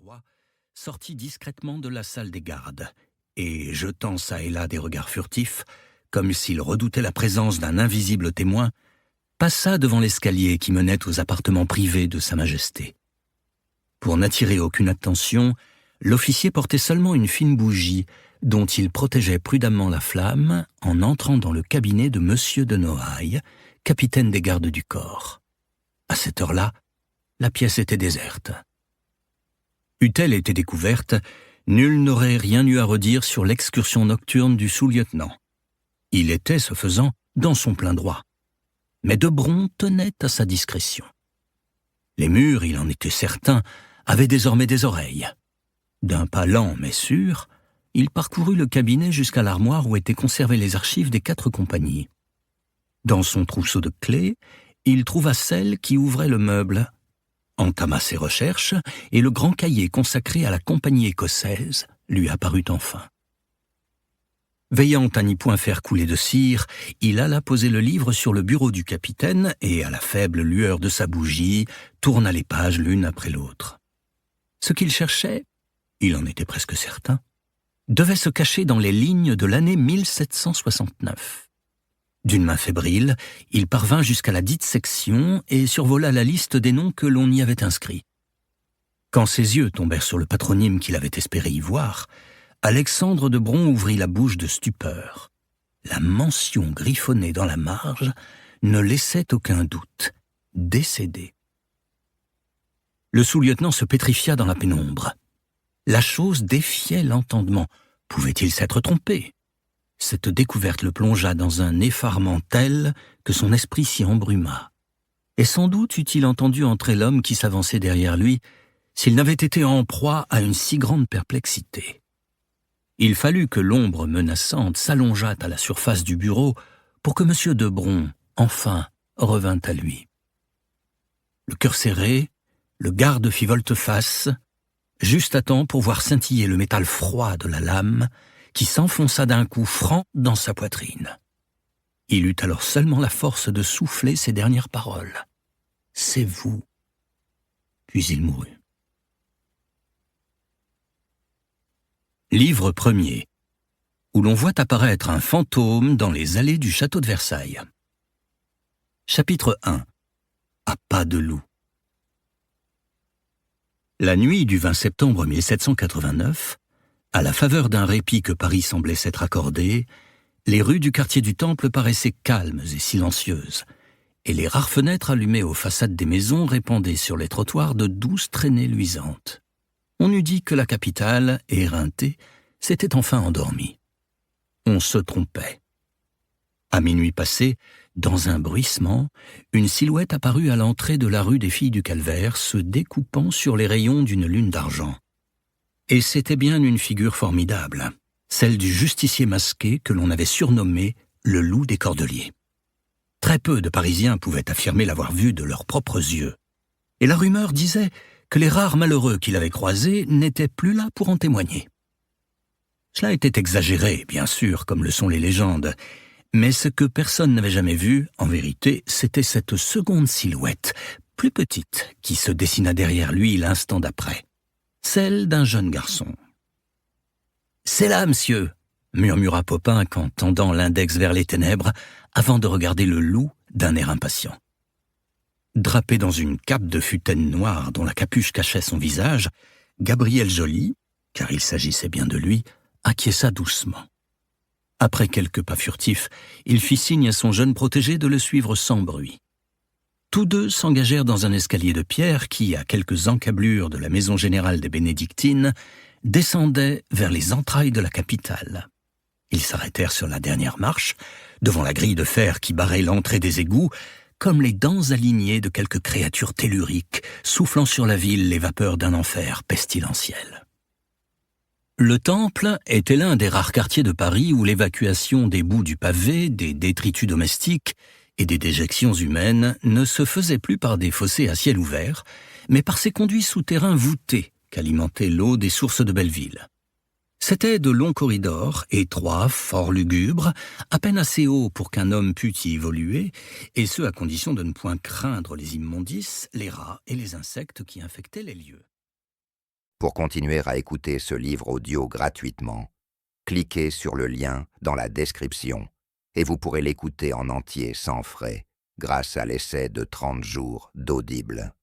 roi, sortit discrètement de la salle des gardes, et, jetant çà et là des regards furtifs, comme s'il redoutait la présence d'un invisible témoin, passa devant l'escalier qui menait aux appartements privés de Sa Majesté. Pour n'attirer aucune attention, l'officier portait seulement une fine bougie, dont il protégeait prudemment la flamme en entrant dans le cabinet de Monsieur de Noailles, capitaine des gardes du corps. À cette heure-là, la pièce était déserte. Eût-elle été découverte, nul n'aurait rien eu à redire sur l'excursion nocturne du sous-lieutenant. Il était, ce faisant, dans son plein droit. Mais Debron tenait à sa discrétion. Les murs, il en était certain, avaient désormais des oreilles. D'un pas lent mais sûr, il parcourut le cabinet jusqu'à l'armoire où étaient conservées les archives des 4 compagnies. Dans son trousseau de clés, il trouva celle qui ouvrait le meuble, entama ses recherches, et le grand cahier consacré à la compagnie écossaise lui apparut enfin. Veillant à n'y point faire couler de cire, il alla poser le livre sur le bureau du capitaine et, à la faible lueur de sa bougie, tourna les pages l'une après l'autre. Ce qu'il cherchait, il en était presque certain, devait se cacher dans les lignes de l'année 1769. D'une main fébrile, il parvint jusqu'à la dite section et survola la liste des noms que l'on y avait inscrits. Quand ses yeux tombèrent sur le patronyme qu'il avait espéré y voir, Alexandre Debron ouvrit la bouche de stupeur. La mention griffonnée dans la marge ne laissait aucun doute. Décédé. Le sous-lieutenant se pétrifia dans la pénombre. La chose défiait l'entendement. Pouvait-il s'être trompé ? Cette découverte le plongea dans un effarement tel que son esprit s'y embruma. Et sans doute eût-il entendu entrer l'homme qui s'avançait derrière lui s'il n'avait été en proie à une si grande perplexité. Il fallut que l'ombre menaçante s'allongeât à la surface du bureau pour que M. Debron, enfin, revînt à lui. Le cœur serré, le garde fit volte-face, juste à temps pour voir scintiller le métal froid de la lame qui s'enfonça d'un coup franc dans sa poitrine. Il eut alors seulement la force de souffler ces dernières paroles. « C'est vous. » Puis il mourut. Livre 1er, où l'on voit apparaître un fantôme dans les allées du château de Versailles. Chapitre 1. À pas de loup. La nuit du 20 septembre 1789, à la faveur d'un répit que Paris semblait s'être accordé, les rues du quartier du Temple paraissaient calmes et silencieuses, et les rares fenêtres allumées aux façades des maisons répandaient sur les trottoirs de douces traînées luisantes. On eût dit que la capitale, éreintée, s'était enfin endormie. On se trompait. À minuit passé, dans un bruissement, une silhouette apparut à l'entrée de la rue des Filles du Calvaire, se découpant sur les rayons d'une lune d'argent. Et c'était bien une figure formidable, celle du justicier masqué que l'on avait surnommé le loup des Cordeliers. Très peu de Parisiens pouvaient affirmer l'avoir vu de leurs propres yeux. Et la rumeur disait que les rares malheureux qu'il avait croisés n'étaient plus là pour en témoigner. Cela était exagéré, bien sûr, comme le sont les légendes, mais ce que personne n'avait jamais vu, en vérité, c'était cette seconde silhouette, plus petite, qui se dessina derrière lui l'instant d'après, celle d'un jeune garçon. « C'est là, monsieur !» murmura Popin en tendant l'index vers les ténèbres, avant de regarder le loup d'un air impatient. Drapé dans une cape de futaine noire dont la capuche cachait son visage, Gabriel Joly, car il s'agissait bien de lui, acquiesça doucement. Après quelques pas furtifs, il fit signe à son jeune protégé de le suivre sans bruit. Tous deux s'engagèrent dans un escalier de pierre qui, à quelques encablures de la maison générale des Bénédictines, descendait vers les entrailles de la capitale. Ils s'arrêtèrent sur la dernière marche, devant la grille de fer qui barrait l'entrée des égouts, comme les dents alignées de quelque créature tellurique, soufflant sur la ville les vapeurs d'un enfer pestilentiel. Le Temple était l'un des rares quartiers de Paris où l'évacuation des bouts du pavé, des détritus domestiques et des déjections humaines ne se faisait plus par des fossés à ciel ouvert, mais par ces conduits souterrains voûtés qu'alimentait l'eau des sources de Belleville. C'étaient de longs corridors, étroits, fort lugubres, à peine assez hauts pour qu'un homme pût y évoluer, et ce à condition de ne point craindre les immondices, les rats et les insectes qui infectaient les lieux. Pour continuer à écouter ce livre audio gratuitement, cliquez sur le lien dans la description et vous pourrez l'écouter en entier sans frais grâce à l'essai de 30 jours d'Audible.